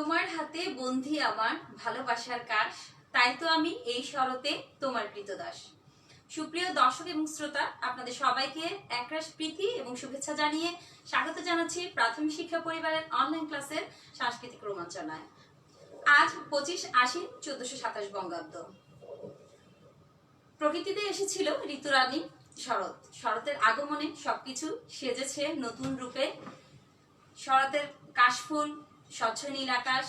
তোমার হাতে বন্ধি আমার ভালোবাসার কাশ, তাই তো আমি এই শরতে তোমার কৃতদাস। সুপ্রিয় দর্শক এবং শ্রোতা, আপনাদের সবাইকে একরাশ প্রীতি এবং শুভেচ্ছা জানিয়ে স্বাগত জানাচ্ছি প্রাথমিক শিক্ষা পরিবারের অনলাইন ক্লাসের সাংস্কৃতিক রোমাঞ্চনায়। আজ 25/8/1427 বঙ্গাব্দ। প্রকৃতিতে এসেছিল ঋতুরানী শরৎ। শরতের আগমনে সবকিছু সেজেছে নতুন রূপে। শরতের কাশফুল, স্বচ্ছ নীল আকাশ,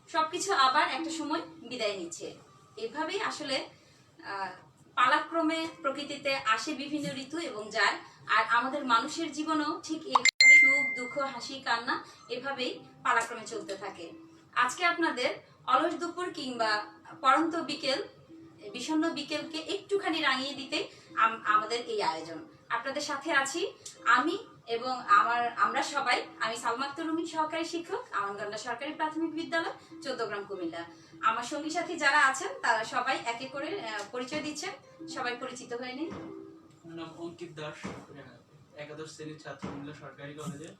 সবকিছু আবার একটা সময় বিদায় নিচ্ছে। এভাবেই আসলে পালাক্রমে প্রকৃতিতে আসে বিভিন্ন ঋতু এবং যায়। আর আমাদের মানুষের জীবনও ঠিক এভাবে সুখ দুঃখ হাসি কান্না এভাবেই পালাক্রমে চলতে থাকে। আজকে আপনাদের অলস দুপুর কিংবা পড়ন্ত বিকেল, বিষণ্ণ বিকেলকে একটুখানি রাঙিয়ে দিতে আমাদের এই আয়োজন। আপনাদের সাথে আছি আমি এবং আমরা সবাই। আমি সালমা আক্তার রুমি, সহকারী শিক্ষক, আমানগন্ডা সরকারি প্রাথমিক বিদ্যালয়, 14 গ্রাম, কুমিল্লা। আমার সঙ্গী সাথী যারা আছেন তারা সবাই একে করে পরিচয় দিচ্ছেন। সবাই পরিচিত হয়ে নিন। আমার নাম অঙ্কিত দাস, একাদশ শ্রেণীর ছাত্র, কুমিল্লা সরকারি কলেজে।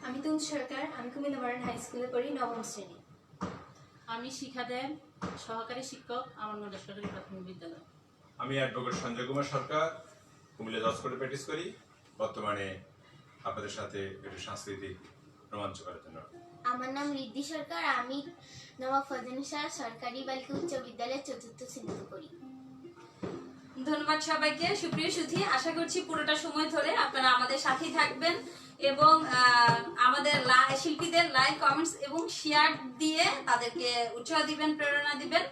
আমি তুন সরকার, আমি কুমিল্লা মডার্ন হাই স্কুলে পড়ি, 9ম শ্রেণী। আমি শিখা দেন, সহকারী শিক্ষক, আমানগন্ডা সরকারি প্রাথমিক বিদ্যালয়। আমি অ্যাডভোকেট সঞ্জয় কুমার সরকার, কুমিল্লা জজ কোর্টে প্র্যাকটিস করি। বর্তমানে আপনাদের সাথে একটু সাংস্কৃতিক রোমাঞ্চ করার জন্য। আমার নাম রিদ্ধি সরকার, আমি নবাব ফজলুন্নেসা সরকারি বালিকা উচ্চ বিদ্যালয়ের 4র্থ শ্রেণীতে পড়ি। ধন্যবাদ সবাইকে। সুপ্রিয় সুধী, আশা করছি পুরোটা সময় ধরে আপনারা আমাদের সাথেই থাকবেন এবং আমাদের শিল্পীদের লাইক, কমেন্টস এবং শেয়ার দিয়ে তাদেরকে উৎসাহ দিবেন, প্রেরণা দিবেন।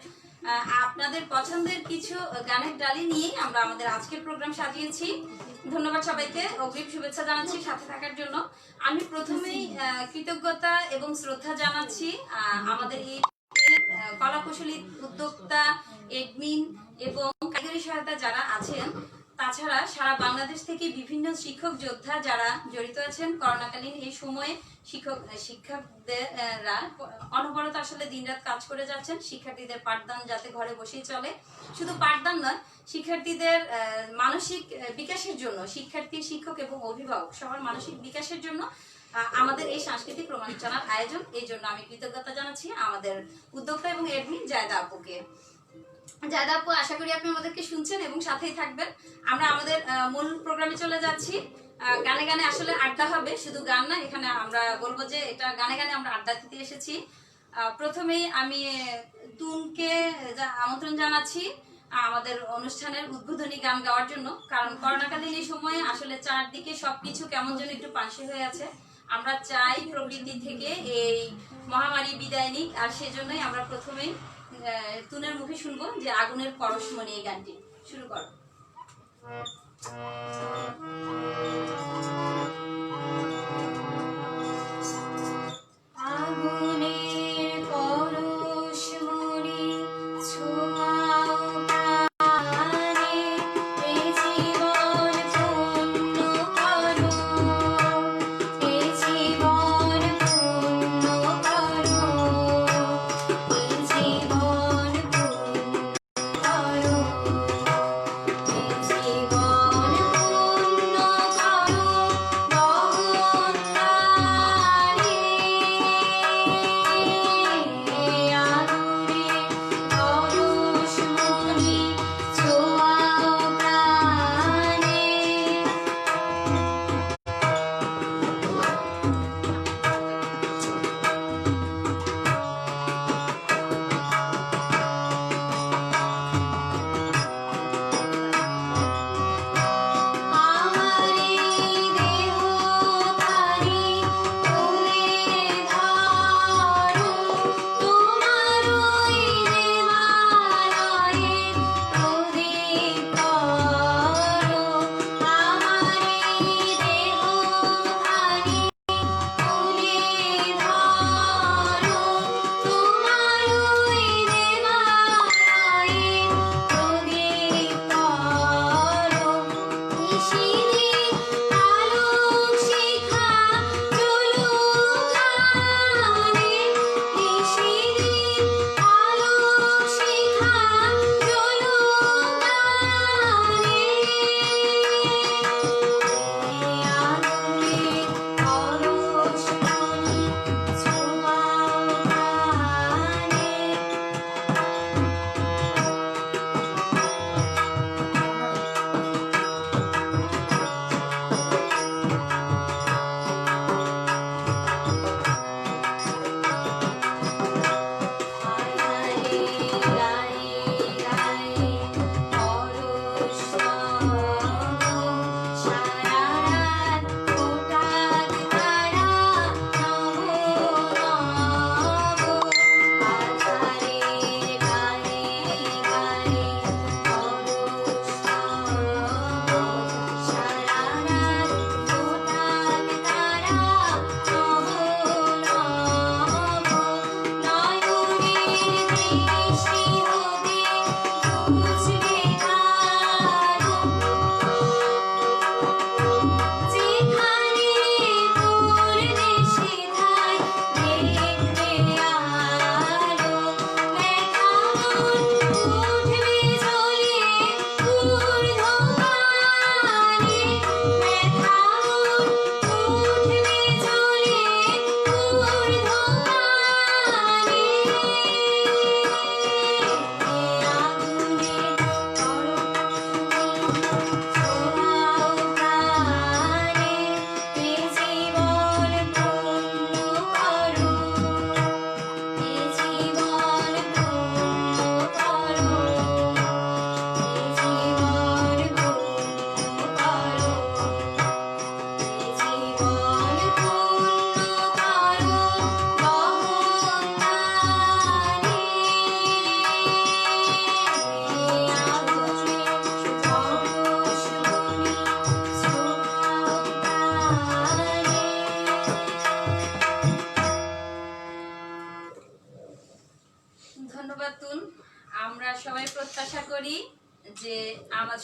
আপনাদের পছন্দের কিছু গানের ডালি নিয়েই আমরা আমাদের আজকের প্রোগ্রাম সাজিয়েছি। ধন্যবাদ সবাইকে, অগ্রিম শুভেচ্ছা জানাচ্ছি সাথে থাকার জন্য। আমি প্রথমেই কৃতজ্ঞতা এবং শ্রদ্ধা জানাচ্ছি আমাদের এই কলাকুশলী উদ্যোক্তা, এডমিন এবং কারিগরি সহায়তা যারা আছেন। তাছাড়া সারা বাংলাদেশ থেকে বিভিন্ন শিক্ষক যোদ্ধা যারা জড়িত আছেন। করোনাকালীন এই সময়ে শিক্ষকদেরা অনবরত আসলে দিনরাত কাজ করে যাচ্ছেন শিক্ষার্থীদের পাঠদান যাতে ঘরে বসেই চলে। শুধু পাঠদান নয়, শিক্ষার্থীদের মানসিক বিকাশের জন্য, শিক্ষার্থী, শিক্ষক এবং অভিভাবক সবার মানসিক বিকাশের জন্য আমাদের এই সাংস্কৃতিক রোমাঞ্চনার আয়োজন। এই জন্য আমি কৃতজ্ঞতা জানাচ্ছি আমাদের উদ্যোক্তা এবং এডমিন জায়দা আপুকে। জায়দা আপু, আশা করি আপনি আমাদেরকে শুনছেন এবং সাথেই থাকবেন। আমরা আমাদের মূল প্রোগ্রামে চলে যাচ্ছি। গানে গানে আসলে আড্ডা হবে, শুধু গান না, এখানে আমরা বলবো যে এটা গানে গানে আমরা আড্ডা দিতে এসেছি। প্রথমেই আমি তুনকে আমন্ত্রণ জানাচ্ছি আমাদের অনুষ্ঠানের উদ্বোধনী গান গাওয়ার জন্য। কারণ করোনাকালীন এই সময়ে আসলে চারদিকে সবকিছু কেমন যেন একটু পানসে হয়ে আছে। আমরা চাই প্রকৃতি থেকে এই মহামারী বিদায় নিক, আর সেজন্যই আমরা প্রথমেই তুনের মুখে শুনবো যে আগুনের পরশমণি, এই গানটি শুরু করো। আগুনের পরশমণি ছোঁয়াও প্রাণে, এ জীবন পূর্ণ করো, এ জীবন পূর্ণ করো, এ জীবন পূর্ণ করো, এ জীবন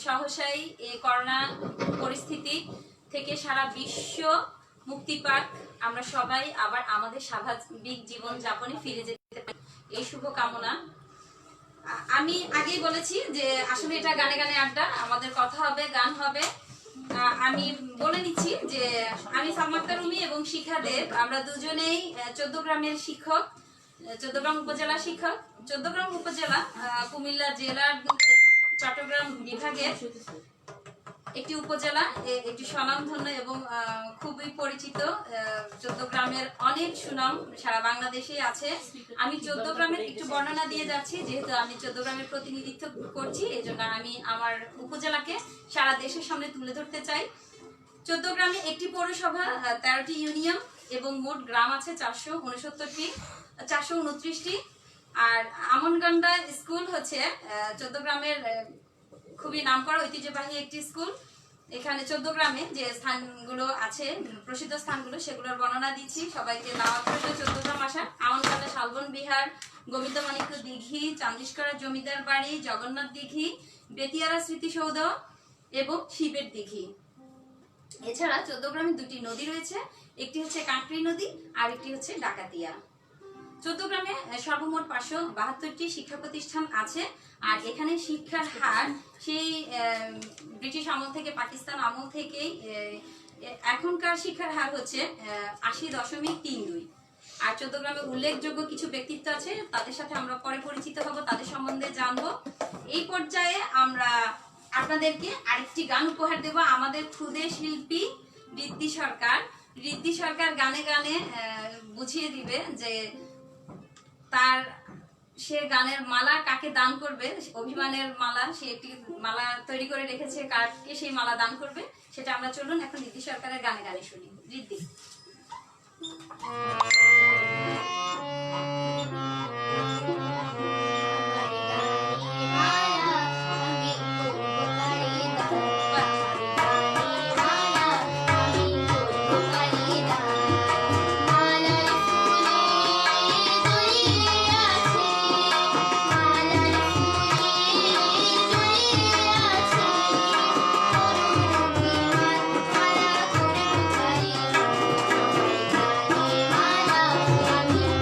সহসাই এই করোনা পরিস্থিতি থেকে সারা বিশ্ব মুক্তি পাক, আমরা সবাই আবার আমাদের স্বাভাবিক জীবন যাপনে ফিরে যেতে পারি, এই শুভ কামনা। আমি আগেই বলেছি যে আসলে এটা গানে গানে আড্ডা, আমাদের কথা হবে, গান হবে। আমি বলে নিচ্ছি যে আমি সালমা আক্তার রুমি এবং শিখা দেব, আমরা দুজনেই 14 গ্রামের শিক্ষক, 14 গ্রাম উপজেলা শিক্ষক। 14 গ্রাম উপজেলা কুমিল্লা জেলার চট্টগ্রাম বিভাগের একটি উপজেলা, একটি স্বনামধন্য এবং খুবই পরিচিত। 14 গ্রামের অনেক সুনাম সারা বাংলাদেশে আছে। আমি 14 গ্রামের একটু বর্ণনা দিয়ে যাচ্ছি, যেহেতু আমি 14 গ্রামের প্রতিনিধিত্ব করছি, এই জন্য আমি আমার উপজেলাকে সারা দেশের সামনে তুলে ধরতে চাই। 14 গ্রামে একটি পৌরসভা, 13টি ইউনিয়ন এবং মোট গ্রাম আছে 429টি। আর আমনগান্ডা স্কুল হচ্ছে 14 গ্রামের খুবই নামকরা ঐতিহ্যবাহী একটি স্কুল। এখানে 14 গ্রামে যে স্থানগুলো আছে, প্রসিদ্ধ স্থানগুলো, সেগুলোর বর্ণনা দিচ্ছি। সবাইকে দাওয়াত করলে 14 গ্রাম আসা। আমনগান্ডা শালবন বিহার, গোবিন্দমাণিক্য দিঘি, চান্দিশকরা জমিদার বাড়ি, জগন্নাথ দিঘি, বেতিয়ারা স্মৃতিসৌধ এবং শিবের দিঘি। এছাড়া 14 গ্রামে 2টি নদী রয়েছে, একটি হচ্ছে কাঁকড়ি নদী আর একটি হচ্ছে ডাকাতিয়া। 14 গ্রামে সর্বমোট 572টি শিক্ষা প্রতিষ্ঠান আছে। আর এখানে শিক্ষার হার সেই ব্রিটিশ আমল থেকে, পাকিস্তান আমল থেকেই এখনকার শিক্ষার হার হচ্ছে 80.32। আর 14 গ্রামে উল্লেখযোগ্য কিছু ব্যক্তিত্ব আছে, তাদের সাথে আমরা পরে পরিচিত হব, তাদের সম্বন্ধে জানবো। এই পর্যায়ে আমরা আপনাদেরকে আরেকটি গান উপহার দেব, আমাদের ক্ষুদে শিল্পী ঋদ্ধি সরকার। ঋদ্ধি সরকার গানে গানে বুঝিয়ে দিবে যে সে গানের মালা কাকে দান করবে, অভিমানের মালা, সে একটি মালা তৈরি করে রেখেছে, কাকে সেই মালা দান করবে সেটা আমরা চলুন এখন ঋদ্ধি সরকারের গানে গানে শুনি। ঋদ্ধি। আমি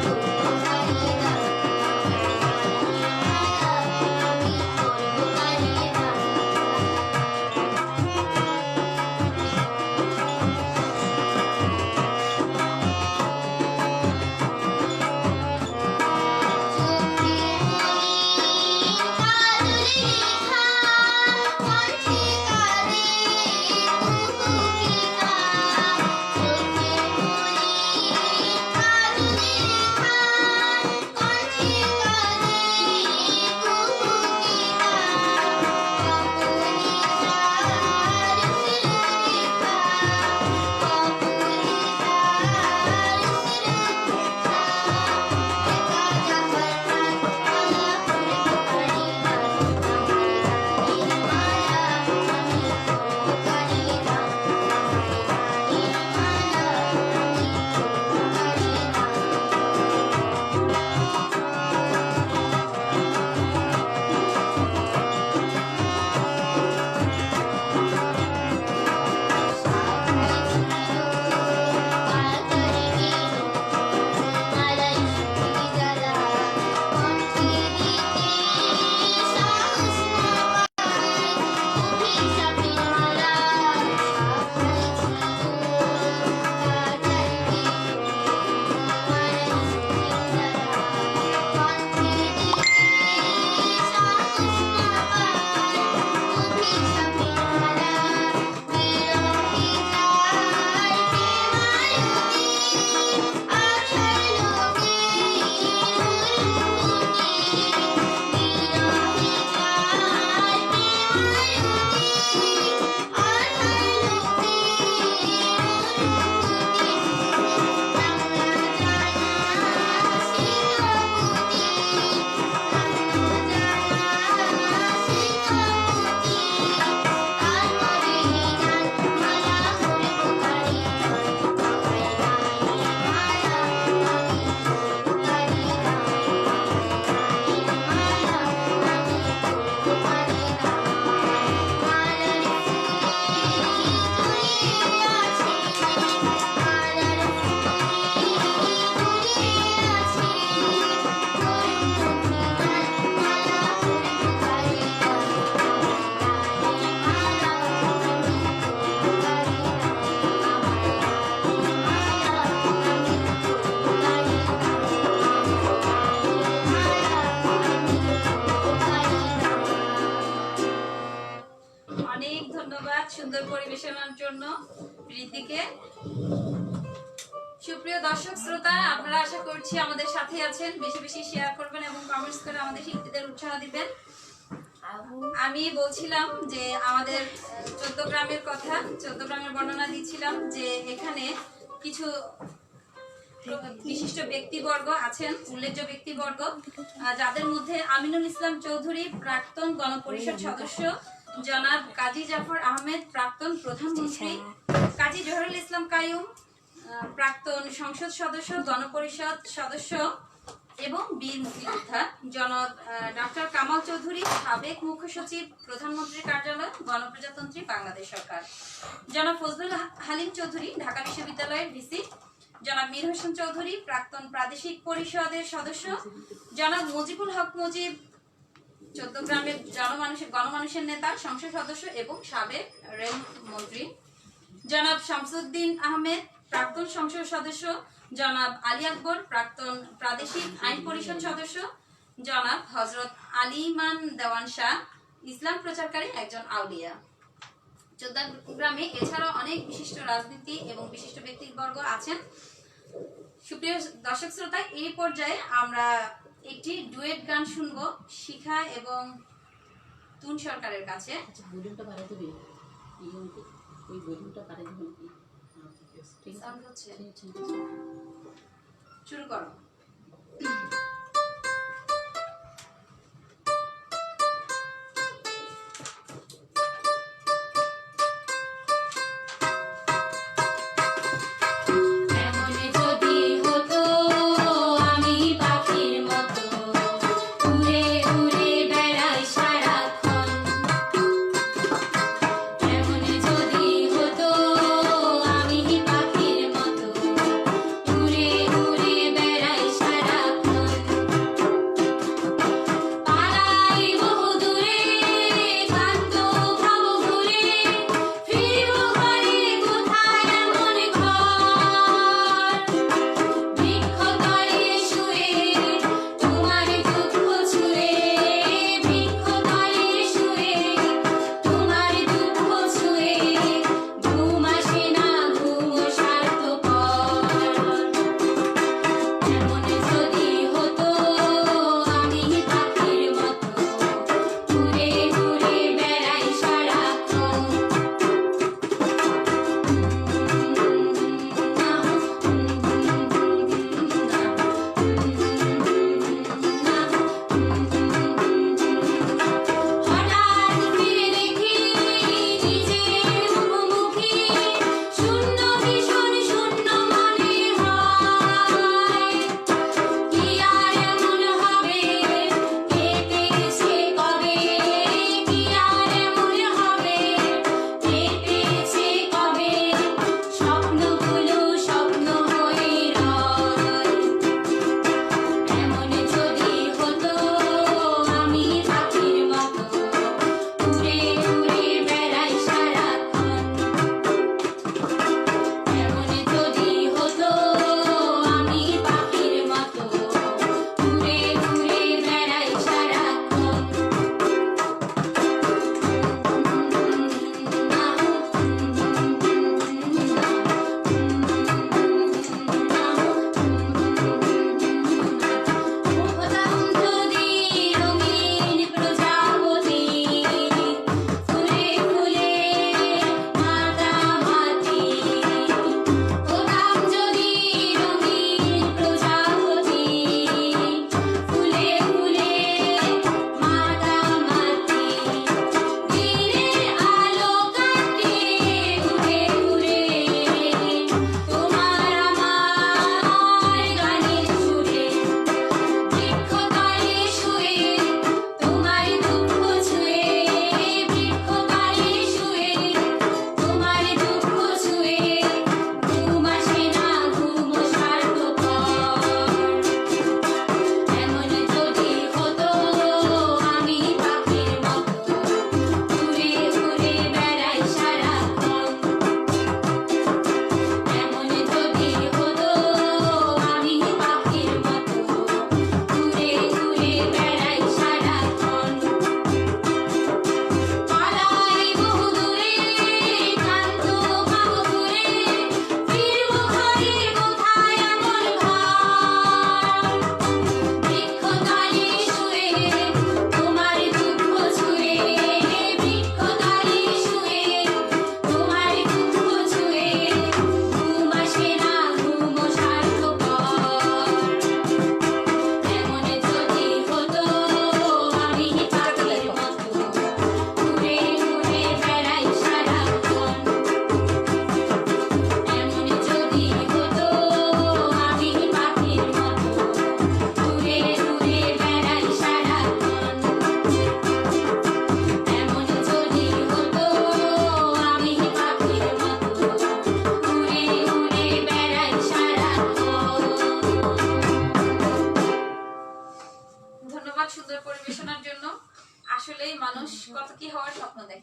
প্রীতিকে। সুপ্রিয় দর্শক শ্রোতা, আপনারা আশা করছি আমাদের সাথে আছেন, বেশি বেশি শেয়ার করবেন এবং কমেন্টস করে আমাদের শিল্পীদের উৎসাহ দিবেন। আমি বলছিলাম যে আমাদের 14 গ্রামের কথা, 14 গ্রামের বর্ণনা দিচ্ছিলাম যে এখানে কিছু বিশিষ্ট ব্যক্তিবর্গ আছেন, উল্লেখ্য ব্যক্তিবর্গ, যাদের মধ্যে আমিনুল ইসলাম চৌধুরী, প্রাক্তন গণপরিষদ সদস্য, জনাব কাজী জাফর আহমেদ, প্রাক্তন প্রধানমন্ত্রী, কাজী জহুরুল ইসলাম কাইয়ুম, প্রাক্তন সংসদ সদস্য, গণপরিষদ সদস্য এবং বীর মুক্তিযোদ্ধা, জনাব ডক্টর কামাল চৌধুরী, সাবেক মুখ্য সচিব, প্রধানমন্ত্রীর কার্যালয়, গণপ্রজাতন্ত্রী বাংলাদেশ সরকার, জনাব ফজলুল হালিম চৌধুরী, ঢাকা বিশ্ববিদ্যালয়ের ভিসি, জনাব মীর হোসেন চৌধুরী, প্রাক্তন প্রাদেশিক পরিষদের সদস্য, জনাব মুজিবুল হক মুজিব, 14 গ্রামের গণমানুষের নেতা, সংসদ সদস্য এবং সাবেক রেল মন্ত্রী, জনাব শামসুদ্দিন আহমেদ, প্রাক্তন সংসদ সদস্য, জনাব আলী আকবর, প্রাক্তন প্রাদেশিক আইন পরিষদ সদস্য, জনাব হযরত আলীমান দেওয়ান শাহ, ইসলাম প্রচারকারী একজন আউলিয়া। 14 গ্রামে এছাড়াও অনেক বিশিষ্ট রাজনীতি এবং বিশিষ্ট ব্যক্তিবর্গ আছেন। সুপ্রিয় দর্শক শ্রোতা, এই পর্যায়ে আমরা একটি ডুয়েট গান শুনবো শিখা এবং তুন সরকারের কাছে। আচ্ছা, ভলিউমটা বাড়াই দেবে, ওই ভলিউমটা বাড়াই দেবে। ঠিক আছে, সাউন্ড হচ্ছে, ঠিক আছে। শুরু করো।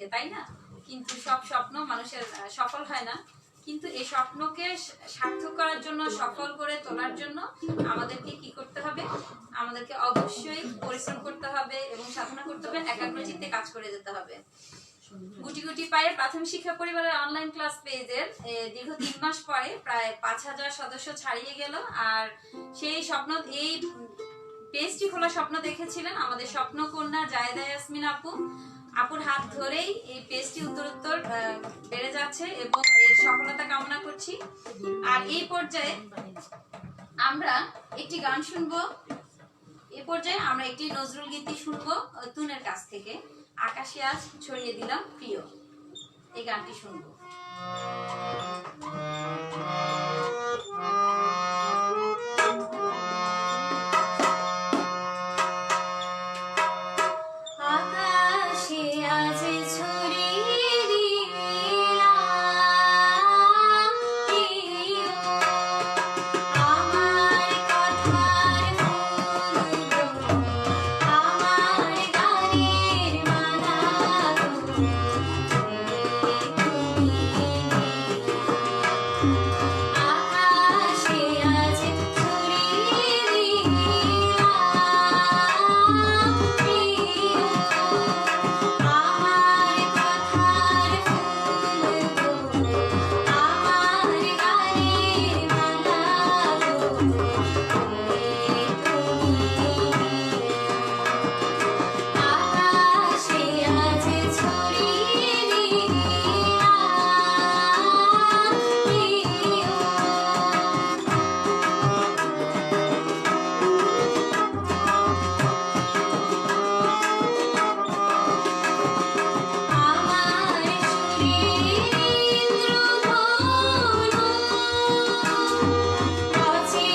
দেখে, তাই না? কিন্তু সব স্বপ্ন মানুষের সফল হয় না, কিন্তু এই স্বপ্নকে সার্থক করার জন্য, সফল করে তোলার জন্য আমাদেরকে কি করতে হবে? আমাদেরকে অবশ্যই পরিশ্রম করতে হবে এবং সাধনা করতে হবে, একাগ্রচিত্তে কাজ করে যেতে হবে। গুটি গুটি পায়ে প্রাথমিক শিক্ষা পরিবারের অনলাইন ক্লাস পেজের দীর্ঘ 3 মাস পরে প্রায় 5000 সদস্য ছাড়িয়ে গেল। আর সেই স্বপ্ন, এই পেজটি খোলার স্বপ্ন দেখেছিলেন আমাদের স্বপ্নকন্যা জায়েদা ইয়াসমিন আপুর হাত ধরেই এই পেজটি উত্তরোত্তর বেড়ে যাচ্ছে এবং এর সফলতা কামনা করছি। আর এই পর্যায়ে আমরা একটি গান শুনবো, এই পর্যায়ে আমরা একটি নজরুল গীতি শুনবো তুনের কাছ থেকে, আকাশে আজ ছড়িয়ে দিলাম প্রিয়। এই গানটি শুনবো। আকাশে আজ ছড়িয়ে দিলাম প্রিয়, আমার কথার ফুলগুলো, আমার গানের মালাগুলো তুমি আকাশে আজ ছড়িয়ে দিলাম প্রিয়, আমার কথার ফুলগুলো, আমার গানের মালাগুলো আকাশে আজ ছড়িয়ে দিলাম প্রিয়। আমার সুরেন্দ্র ধনু আছে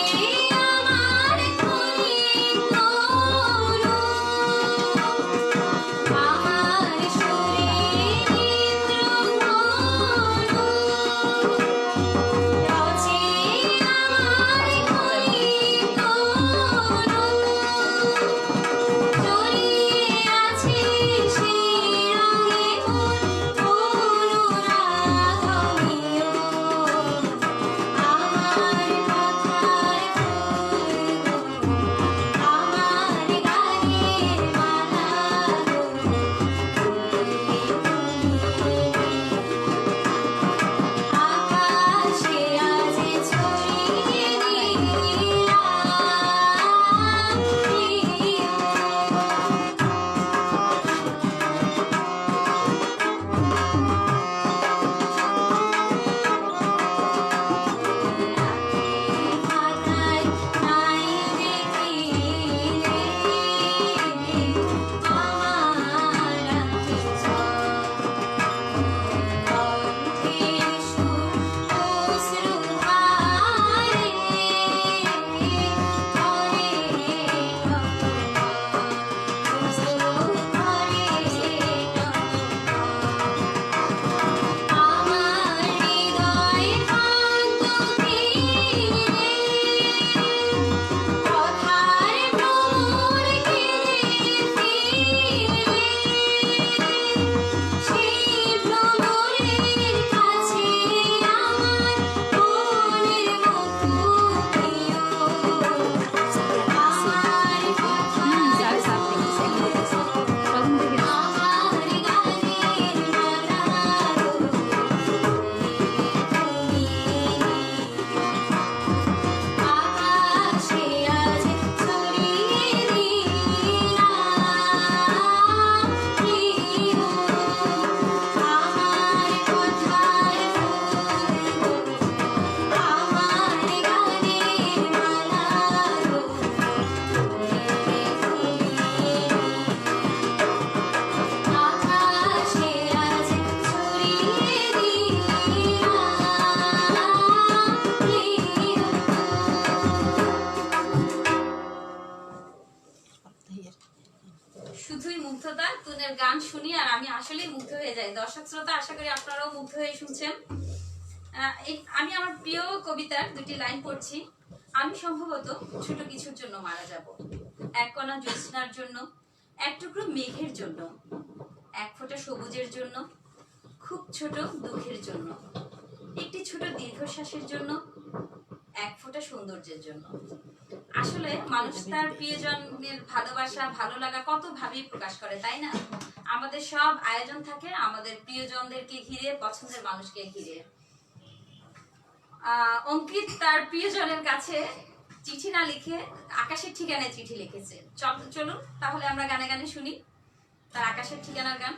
আমার কলিঙ্গ তনু, আমার সুরেন্দ্র ধনু আছে আমার কলিঙ্গ তনু, জড়িয়ে আছে সেই রঙে মন অনুরাগমীয়, আমার কথার ফুলগুলো, আমার গানের মালাগুলো আকাশে আজ ছড়িয়ে দিলাম প্রিয়। খাতায় নাই দেখিলে আমার কণ্ঠের সুর অশ্রুধারে ধরে আমার হৃদয় কান্ত ঘিরে কথার ভ্রমর কেঁদে ফিরে, সেই ভ্রমরের কাছে আমার মনের মতো প্রিয়, আমার কথার আমার গানের মালাগুলো আকাশে আজ ছড়িয়ে দিলাম প্রিয়, আমার কথার ফুলগুলো, আমার গানের মালাগুলো আকাশে আজ ছড়িয়ে দিলাম প্রিয়। শুধুই মুগ্ধতা, তুনের গান শুনি আর আমি আসলেই মুগ্ধ হয়ে যাই। দর্শক শ্রোতা, আশা করি আপনারাও মুগ্ধ হয়ে শুনছেন। আমি আমার প্রিয় কবিতার 2টি লাইন পড়ছি। আমি সম্ভবত ছোট কিছুর জন্য মারা যাব, এক কণা জ্যোৎস্নার জন্য, এক টুকরো মেঘের জন্য, এক ফোঁটা সবুজের জন্য, খুব ছোট দুঃখের জন্য, একটি ছোট দীর্ঘশ্বাসের জন্য, এক ফোঁটা সৌন্দর্যের জন্য। আসলে মানুষ তার প্রিয়জনের ভালোবাসা ভালো লাগা কত ভাবেই প্রকাশ করে, তাই না? আমাদের সব আয়োজন থাকে আমাদের প্রিয়জনদেরকে ঘিরে, পছন্দের মানুষকে ঘিরে। অঙ্কিত তার প্রিয়জনের কাছে চিঠি না লিখে আকাশের ঠিকানায় চিঠি লিখেছে। চলুন তাহলে আমরা গানে গানে শুনি তার আকাশের ঠিকানার গান।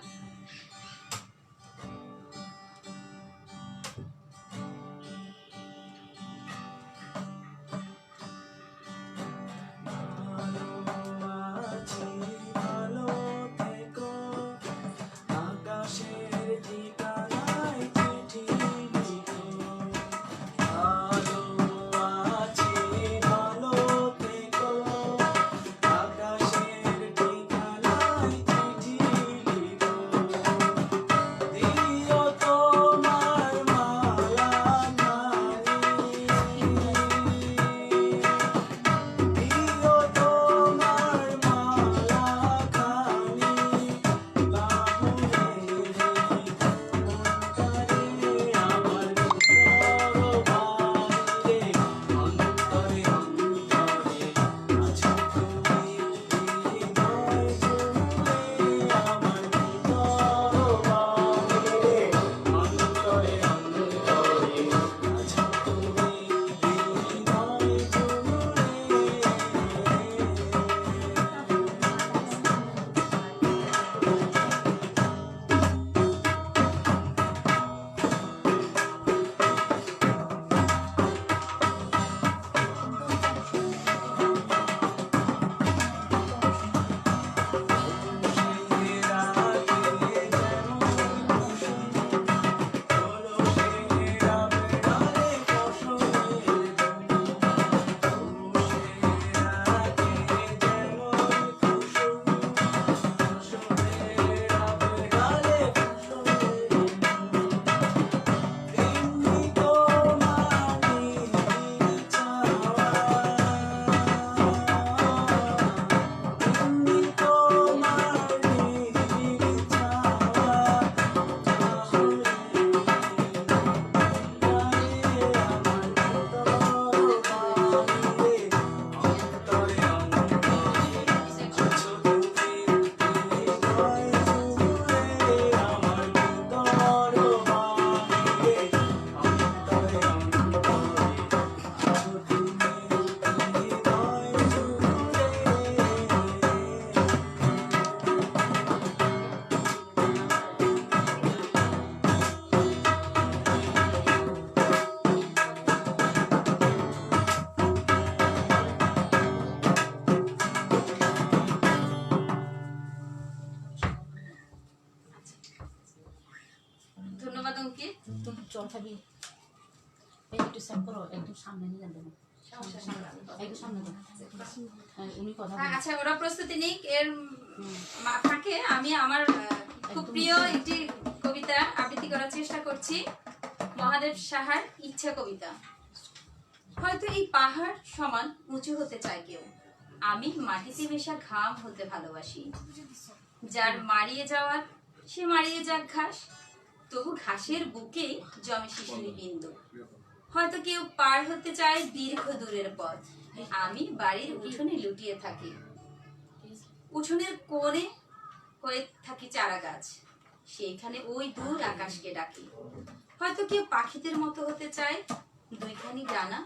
ধন্যবাদ অঙ্কিত। তুমি চল খাবি এই একটু সেট করো, একদম সামনে নিয়ে যান দেবো, একদম সামনে দাও। উনি কথা আচ্ছা ওরা প্রস্তুতি নিক, এর ফাঁকে আমি আমার খুব প্রিয় একটি কবিতা আবৃত্তি করার চেষ্টা করছি, মহাদেব সাহার ইচ্ছা কবিতা। হয়তো এই পাহাড় সমান উঁচু হতে চায় কেউ, আমি মাটিতে মেশা ঘাম হতে ভালোবাসি। যার মারিয়ে যাওয়ার সে মারিয়ে যাক ঘাস, তবু ঘাসের বুকে জমে শিশির বিন্দু। হয়তো কেউ পার হতে চায় দীর্ঘ দূরের পথ, আমি বাড়ির উঠোনে লুটিয়ে থাকি। উঠোনের কোণে হয়ে থাকি চারা গাছ, সেইখানে ওই দূর আকাশকে ডাকি। হয়তো কেউ পাখিদের মতো হতে চায় দুইখানি ডানা,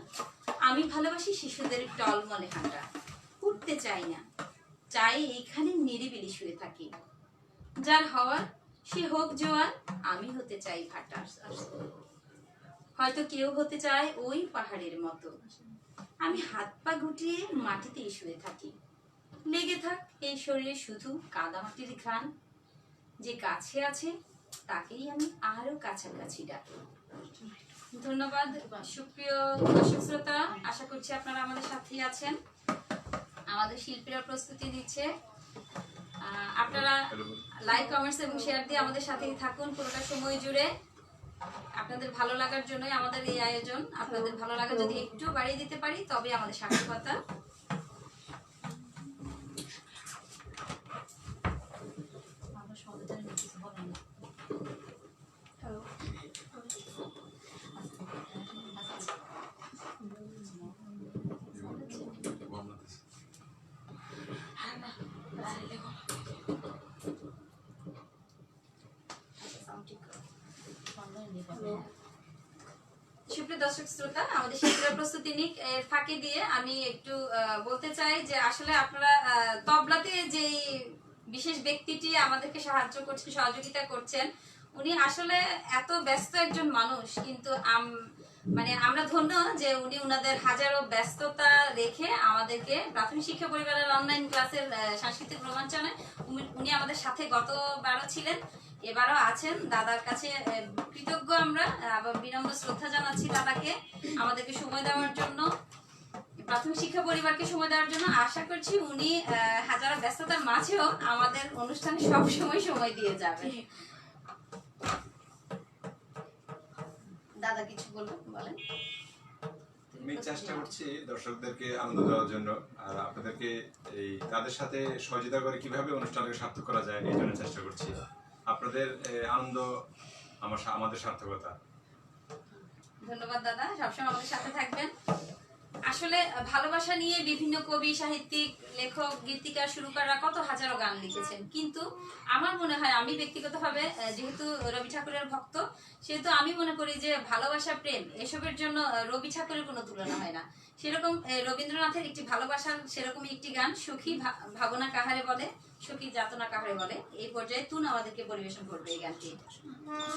আমি ভালোবাসি শিশুদের টলমলে হাঁটা। উঠতে চাই না, চাই এইখানে নিরিবিলি শুয়ে থাকি। যার হওয়ার সে হোক জোয়ার, আমি হতে চাই ভাটা। হয়তো কেউ হতে চায় ওই পাহাড়ের মতো, আমি হাত পা গুটিয়ে মাটিতেই শুয়ে থাকি। লেগে থাক এই শরীরে শুধু কাদামাটির ঘ্রাণ, যে কাছে আছে তাকেই আমি আরো কাছাকাছি ডাকি। ধন্যবাদ সুপ্রিয় দর্শক শ্রোতা, আশা করছি আপনারা আমাদের সাথেই আছেন। আমাদের শিল্পীরা প্রস্তুতি দিচ্ছে, আপনারা লাইক কমেন্টস এবং শেয়ার দিয়ে আমাদের সাথেই থাকুন পুরোটা সময় জুড়ে। আপনাদের ভালো লাগার জন্যই আমাদের এই আয়োজন, আপনাদের ভালো লাগা যদি একটু বাড়িয়ে দিতে পারি তবে আমাদের সার্থকতা। আমরা সবাই সুপ্রিয় দর্শক শ্রোতা, আমাদের শিক্ষার প্রস্তুতি নিক এর ফাঁকে দিয়ে আমি একটু বলতে চাই যে আসলে আপনারা তবলাতে যে বিশেষ ব্যক্তিটি আমাদেরকে সাহায্য করছেন, সহযোগিতা করছেন, উনি আসলে এত ব্যস্ত একজন মানুষ, কিন্তু মানে আমরা ধন্য যে উনি উনাদের হাজারো ব্যস্ততা রেখে আমাদেরকে প্রাথমিক শিক্ষা পরিবারের অনলাইন ক্লাসের সাংস্কৃতিক রোমাঞ্চনায় উনি আমাদের সাথে গতবারও ছিলেন, এবারও আছেন। দাদার কাছে কৃতজ্ঞ আমরা, আবার বিনম্র শ্রদ্ধা জানাচ্ছি দাদাকে আমাদেরকে সময় দেওয়ার জন্য, প্রাথমিক শিক্ষা পরিবারকে সময় দেওয়ার জন্য। আশা করছি উনি হাজারো ব্যস্ততার মাঝেও আমাদের অনুষ্ঠানে সব সময় দিয়ে যাবেন। দাদা কিছু বলেন। আমি চেষ্টা করছি দর্শকদেরকে আনন্দ দেওয়ার জন্য, আর আপনাদেরকে এই তাদের সাথে সহযোগিতা করে কিভাবে অনুষ্ঠানকে সার্থক করা যায় এই জন্য চেষ্টা করছি। আপনাদের আনন্দ আমাদের সার্থকতা। ধন্যবাদ দাদা, সবসময় আমাদের সাথে থাকবেন। আসলে ভালোবাসা নিয়ে বিভিন্ন কবি, সাহিত্যিক, লেখক, গীতিকার, সুরকাররা কত হাজারো গান লিখেছেন, কিন্তু আমার মনে হয়, আমি ব্যক্তিগতভাবে যেহেতু রবি ঠাকুরের ভক্ত, সেহেতু আমি মনে করি যে ভালোবাসা, প্রেম এসবের জন্য রবি ঠাকুরের কোনো তুলনা হয় না। সেরকম রবীন্দ্রনাথের একটি ভালোবাসার সেরকমই একটি গান, সখী ভাবনা কাহারে বলে, সখী যাতনা কাহারে বলে, এই পর্যায়ে তুন আমাদেরকে পরিবেশন করবে এই গানটি। ভালোবাসা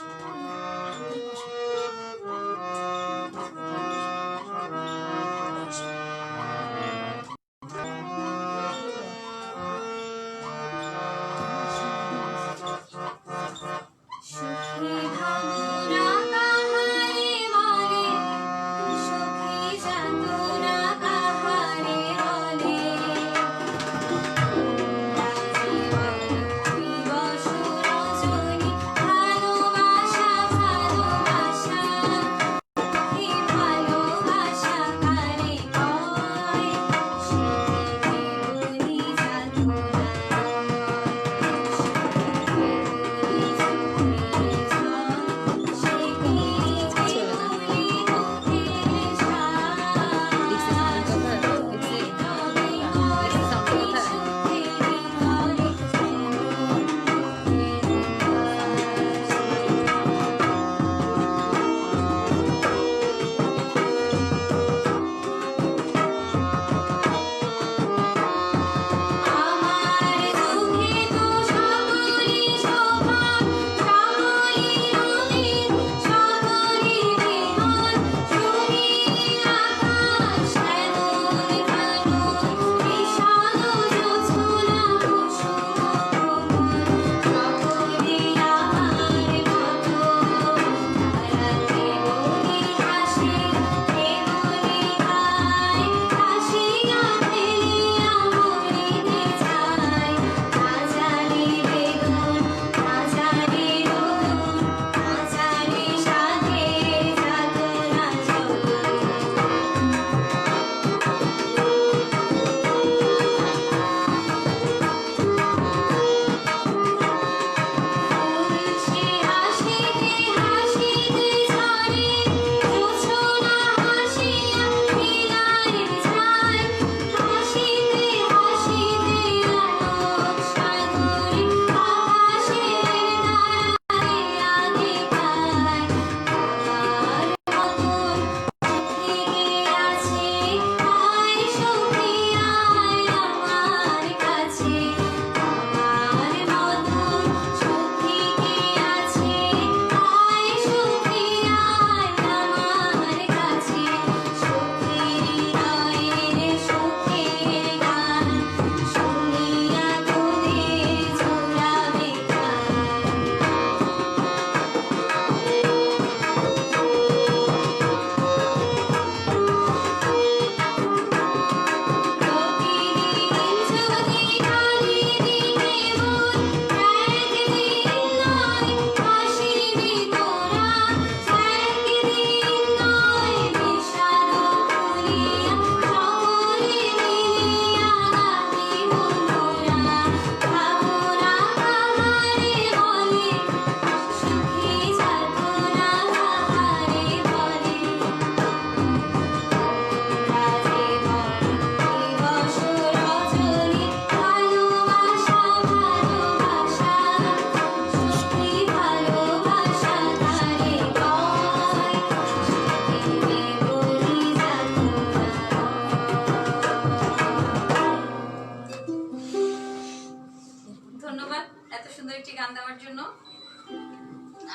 জন্য।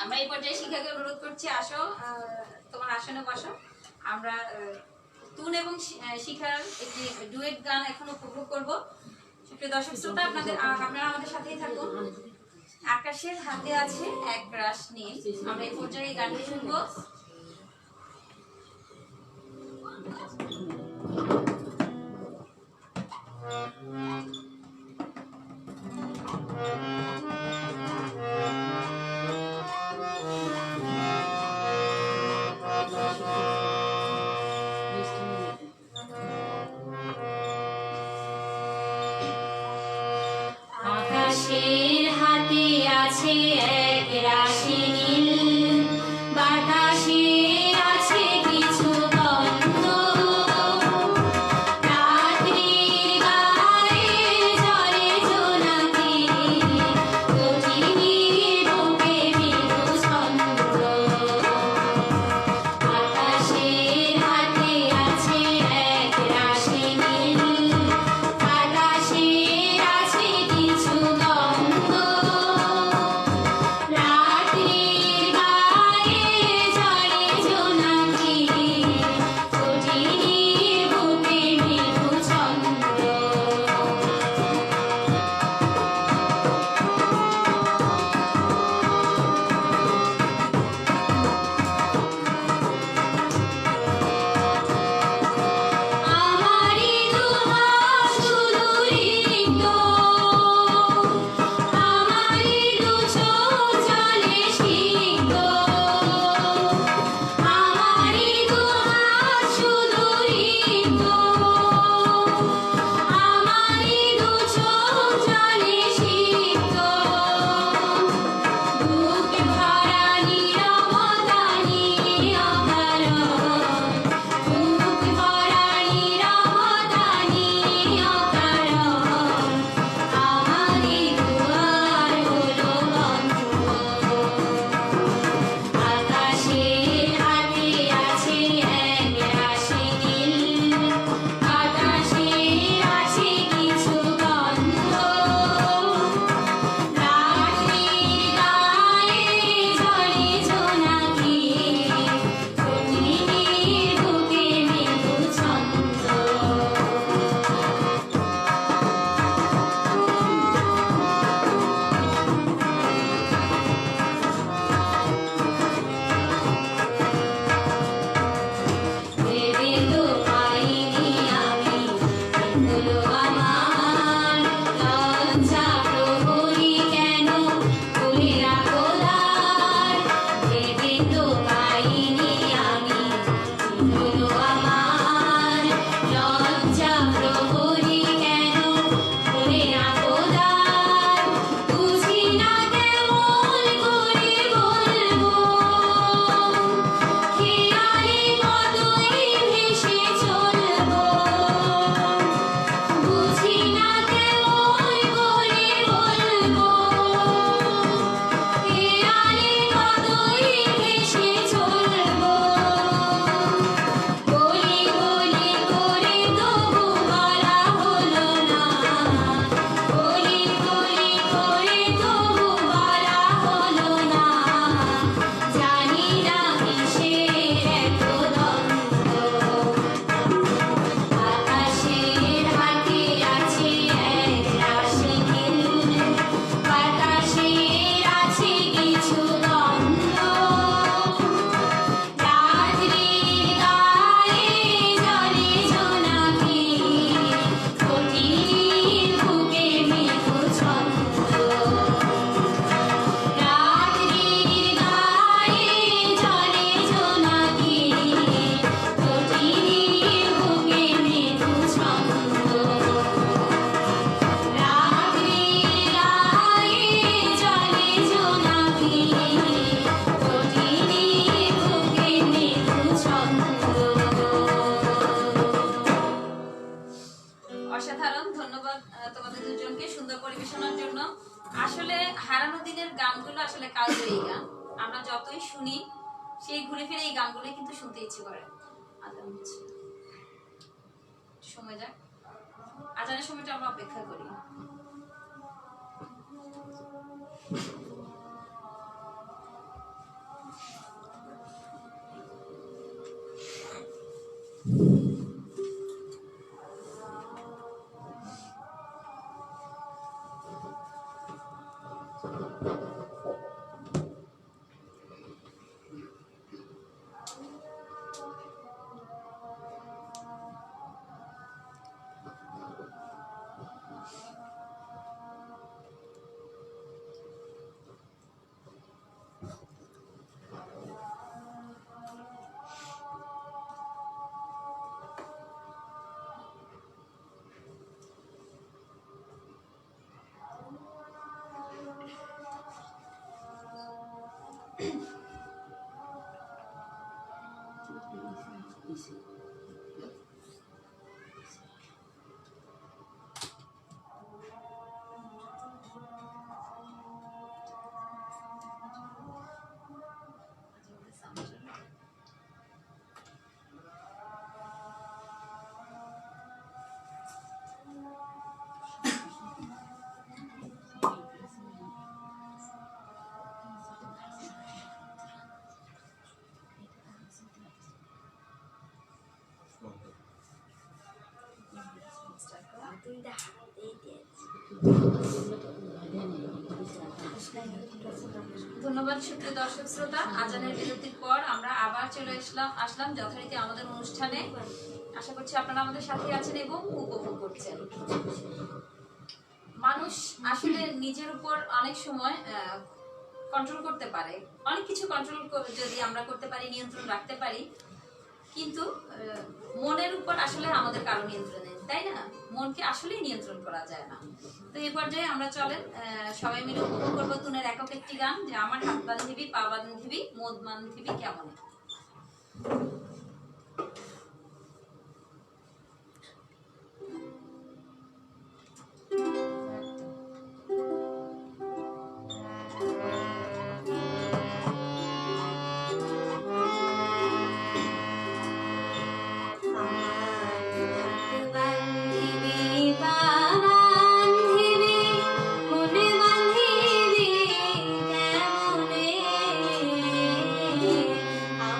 আমরা এই পর্যায়ে শিখাকে অনুরোধ করছি, আসো তোমার আসনে বসো। আমরা তুন এবং শিখার একটি ডুয়েট গান এখন উপভোগ করব। সুপ্রিয় দর্শক শ্রোতা, আপনারা আমাদের সাথেই থাকুন। আকাশের হাতে আছে এক রাশ নীল, আমরা এই পর্যায়ে এই গানটি শুনবো। আকাশের হাতে আছে এক রাশি নীল, বাতাসের আছে কিছু গন্ধ, রাত্রির গায়ে জলে জোনাকি, গভীর বুকে মৃদু ছন্দ। আকাশের হাতে আছে এক রাশি নীল, বাতাসের আছে কিছু গন্ধ, রাত্রির গায়ে জলে জোনাকি, গভীর বুকে মৃদু ছন্দ। আমারি দুহাত শুধু রিক্ত, আমারি দু চোখ জলে সিক্ত, আমারি দুহাত শুধু রিক্ত, আমারি দু চোখ জলে সিক্ত, বুক ভরা নীরবতা নিরবরণ, বুক ভরা নীরবতা নিরবরণ, আমারি দুয়ার হলো বন্ধ। আকাশের হাতে আছে এক রাশি নীল, বাতাসের আছে কিছু গন্ধ, রাত্রির গায়ে জলে জোনাকি, গভীর বুকে মৃদু ছন্দ। ভেবে তো পাইনি আমি এগুলো আমার, লজ্জা প্রহরী কেন খুলে রাখো দ্বার। ভেবে তো পাইনি আমি এগুলো আমার, লজ্জা প্রহরী কেন খুলে রাখো দ্বার। বুঝি না কেমন করে বলবো, খেয়ালে কতই ভেসে চলবো। বুঝি না কেমন করে বলবো, খেয়ালে কতই ভেসে চলবো। বলি বলি করে তবু বলা হলো না, বলি বলি করে তবু বলা হলো না। জানি না কিসের এত দ্বন্দ্ব। আকাশের হাতে আছে এক রাশি নীল, বাতাসের আছে কিছু গন্ধ, রাত্রির গায়ে জলে জোনাকি, গভীর বুকে মৃদু ছন্দ। রাত্রির গায়ে জলে জোনাকি, গভীর বুকে মৃদু ছন্দ। রাত্রির গায়ে জলে জোনাকি, গভীর বুকে মৃদু ছন্দ। অসাধারণ, ধন্যবাদ তোমাদের দুজনকে সুন্দর পরিবেশনার জন্য। আসলে হারানো দিনের গানগুলো আসলে কালজয়ী গান, আমরা যতই শুনি সেই ঘুরে ফিরে এই গানগুলো কিন্তু শুনতে ইচ্ছে করে। আজান হচ্ছে, সময় যাক, আজানের সময়টা আমরা অপেক্ষা করি। ধন্যবাদ সুপ্রিয় দর্শক শ্রোতা। আজানের বিরতির পর আমরা আবার চলে আসলাম যথারীতি আমাদের অনুষ্ঠানে। আশা করছি আপনারা আমাদের সাথে আছেন এবং উপভোগ করছেন। মানুষ আসলে নিজের উপর অনেক সময় কন্ট্রোল করতে পারে, অনেক কিছু কন্ট্রোল যদি আমরা করতে পারি, নিয়ন্ত্রণ রাখতে পারি, কিন্তু মনের উপর আসলে আমাদের কারো নিয়ন্ত্রণ নেই, তাই না? মনকে আসলেই নিয়ন্ত্রণ করা যায় না। তো এই পর্যায়ে আমরা চলেন সবাই মিলে উপভোগ করবো তুনের একক একটি গান, যে আমার হাত বান্ধিবি পা বান্ধিবি মদ বান্ধিবি কেমন। আমার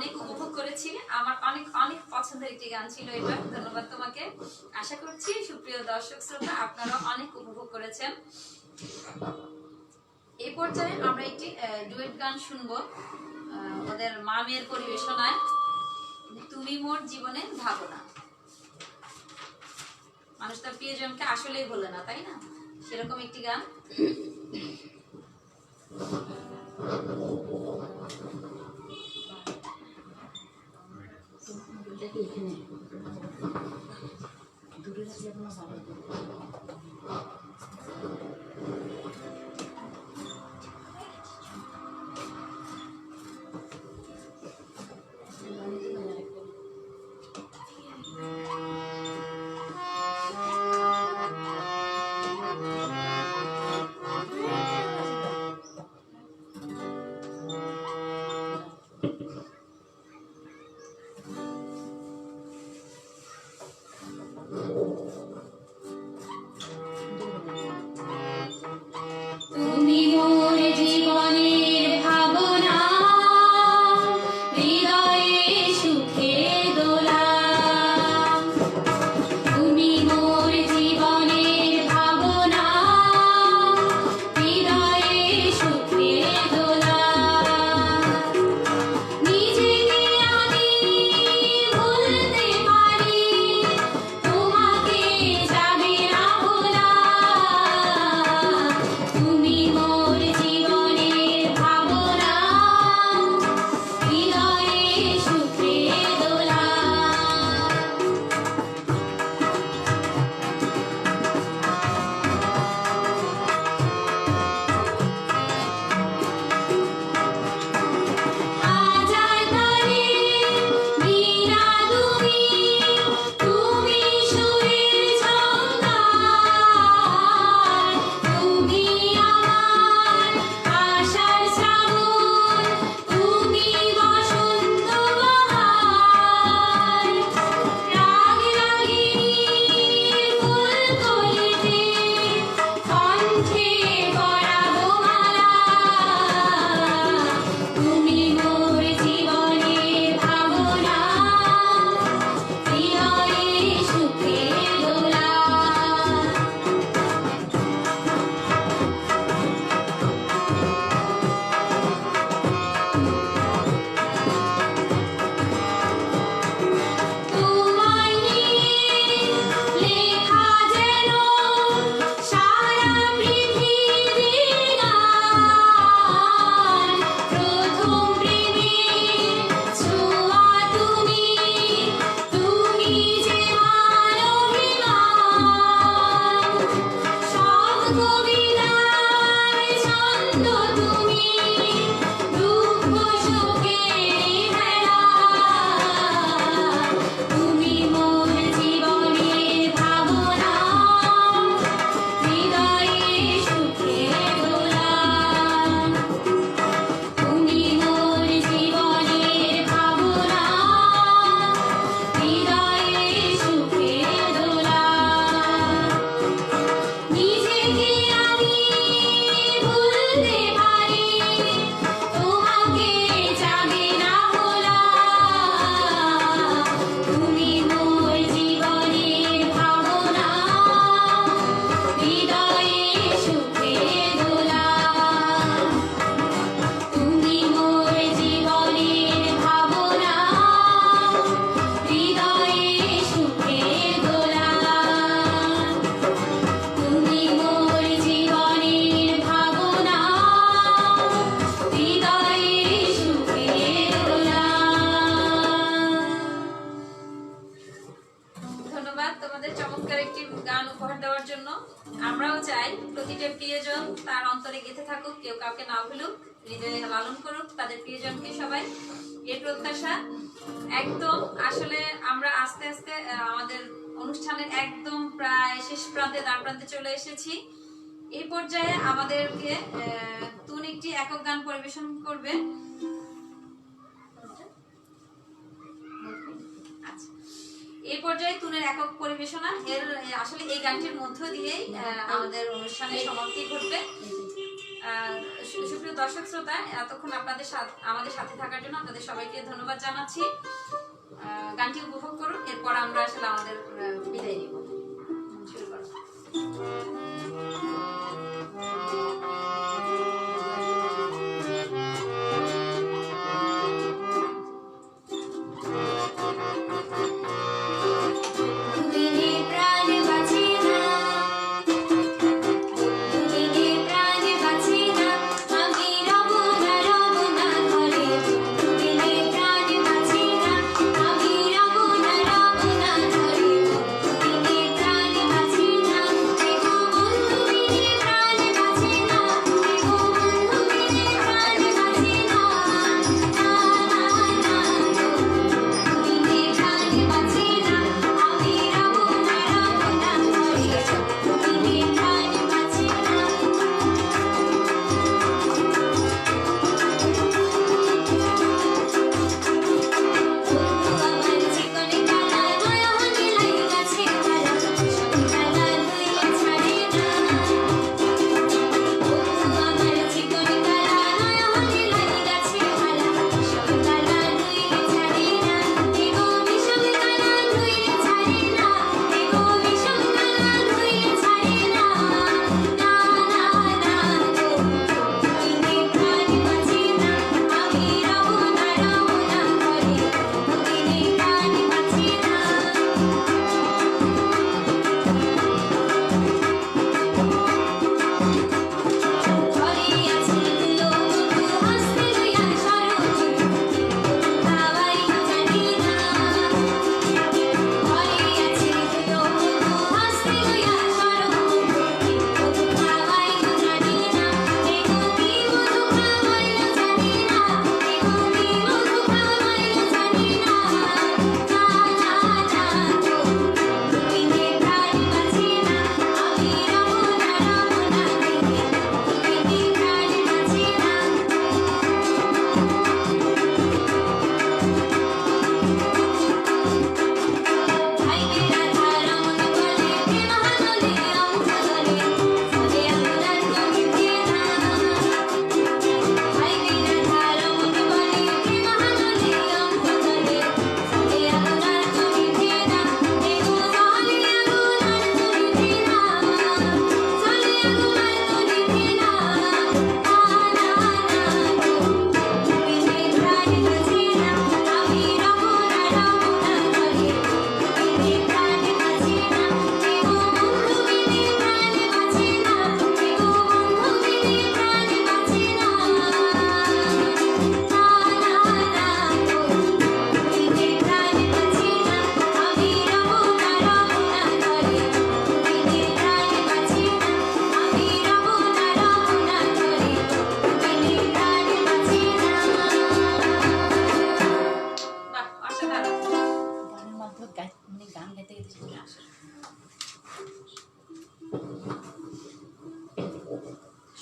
অনেক উপভোগ করেছি। আমার অনেক অনেক পছন্দের একটি গান ছিল এটা। ধন্যবাদ তোমাকে। আশা করছি সুপ্রিয় দর্শক শ্রোতা আপনারা অনেক উপভোগ করেছেন। এই পর্যায়ে আমরা একটি ডুয়েট গান শুনবো ওদের মা মেয়ের পরিবেশনায়, তুমি মোর জীবনের ভাবনা। মানুষ তার প্রিয়জনকে আসলেই বলে না, তাই না? সেরকম একটি গান। দেখি এখানে দূরে রাখলে কোনো ভালো হবে। তুমি মোর জীবনের ভাবনা, হৃদয়ে সুখে দোলা। তুমি মোর জীবনের ভাবনা, হৃদয়ে সুখে দোলা। নিজেকে আমি ভুলতে পারি, তোমাকে যাবে না ভোলা। তুমি মোর জীবনের ভাবনা, হৃদয়ে সুখে দোলা। হাজার তারে বিনা তুমি, তুমি সুরের ঝঙ্কার। তুমি আমার আশার শ্রাবণ, তুমি বসন্ত বাহার। রাগ রাগিনীর ফুল কলিতে, কণ্ঠে পরাবো মালা। তুমি মোর জীবনের ভাবনা, হৃদয়ে সুখে দোলা। তোমায় নিয়ে লেখা যেন সারা পৃথিবীর গান। প্রথম প্রেমের ছোঁয়া তুমি, তুমি যে মানবিমান। সব কবিতার ছন্দ তুমি, দুঃখ সুখের ভেলা। তুমি মোর জীবনের ভাবনা, হৃদয়ে সুখে দোলা। তুমি মোর জীবনের ভাবনা, হৃদয়ে সুখে দোলা। নিজেকে আমি ভুলতে পারি, তোমাকে যাবে না ভোলা। তুমি মোর জীবনের ভাবনা, হৃদয়ে সুখে দোলা। তুমি মোর জীবনের ভাবনা, হৃদয়ে সুখে দোলা। তুমি মোর জীবনের ভাবনা, হৃদয়ে সুখে দোলা। ধন্যবাদ তোমাদের চমৎকার একটি গান উপহার দেওয়ার জন্য। আমরাও চাই প্রতিটা প্রিয়জন তার অন্তরে গেঁথে থাকুক, কেউ কাউকে না ভুলুক, হৃদয়ে লালন করুক তাদের প্রিয়জনকে সবাই। এই প্রত্যাশা একদম। আসলে আমরা আস্তে আস্তে আমাদের অনুষ্ঠানের একদম প্রায় শেষ প্রান্তে, দ্বার প্রান্তে চলে এসেছি। এই পর্যায়ে আমাদেরকে তুন একটি একক গান পরিবেশন করবে। আচ্ছা, এই পর্যায়ে তুনের একক পরিবেশনা। আসলে এই গানটির মধ্য দিয়েই আমাদের অনুষ্ঠানের সমাপ্তি ঘটবে। সুপ্রিয় দর্শক শ্রোতা, এতক্ষণ আমাদের সাথে থাকার জন্য আপনাদের সবাইকে ধন্যবাদ জানাচ্ছি। গানটি উপভোগ করুন, এরপর আমরা আসলে আমাদের বিদায় নিব। শুরু করো।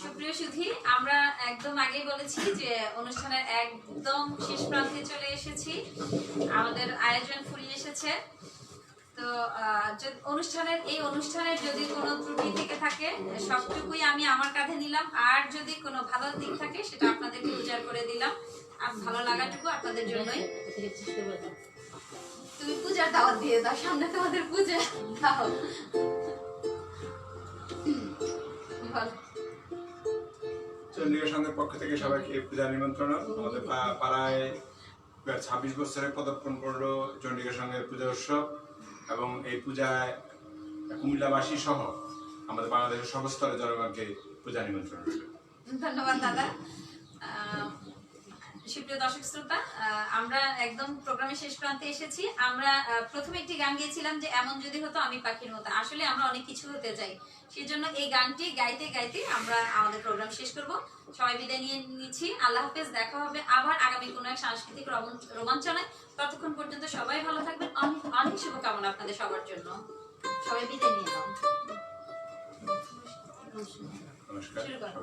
সুপ্রিয় সুধী, আমরা একদম আগেই বলেছি যে অনুষ্ঠানের একদম শেষ প্রান্তে চলে এসেছি, আমাদের আয়োজন ফুরিয়ে এসেছে। তো অনুষ্ঠানের যদি কোনো ত্রুটি থেকে থাকে সবটুকুই আমি আমার কাঁধে নিলাম, আর যদি কোনো ভালো দিক থাকে সেটা আপনাদেরকে উজাড় করে দিলাম। আর ভালো লাগাটুকু আপনাদের জন্যই। তুমি পূজার দাওয়াত দিয়ে দাও, সামনে তোমাদের পূজা দাও। চন্ডিকা সংঘের পক্ষ থেকে সবাইকে পূজা নিমন্ত্রণ। আমাদের পাড়ায় 26 বছরে পদার্পণ করলো চন্ডিকা সংঘের পূজা উৎসব, এবং এই পূজায় কুমিল্লাবাসী সহ আমাদের বাংলাদেশের সর্বস্তরের জনগণকে পূজা নিমন্ত্রণ। ধন্যবাদ দাদা। সুপ্রিয় দর্শক শ্রোতা, আমরা একদম প্রোগ্রামের শেষ প্রান্তে এসেছি। আমরা প্রথমে একটি গান গেয়েছিলাম যে এমন যদি হতো আমি পাখির মতো। আসলে আমরা অনেক কিছু হতে চাই, সেজন্য এই গানটি গাইতে গাইতে আমরা আমাদের প্রোগ্রাম শেষ করব। সবাই বিদায় নিয়ে নিচ্ছি। আল্লাহ হাফেজ। দেখা হবে আবার আগামী কোনো এক সাংস্কৃতিক রোমাঞ্চনায়। ততক্ষণ পর্যন্ত সবাই ভালো থাকবেন। অনেক অনেক শুভকামনা আপনাদের সবার জন্য। সবাই বিদায় নিয়ে নাও। নমস্কার। শুরু করো।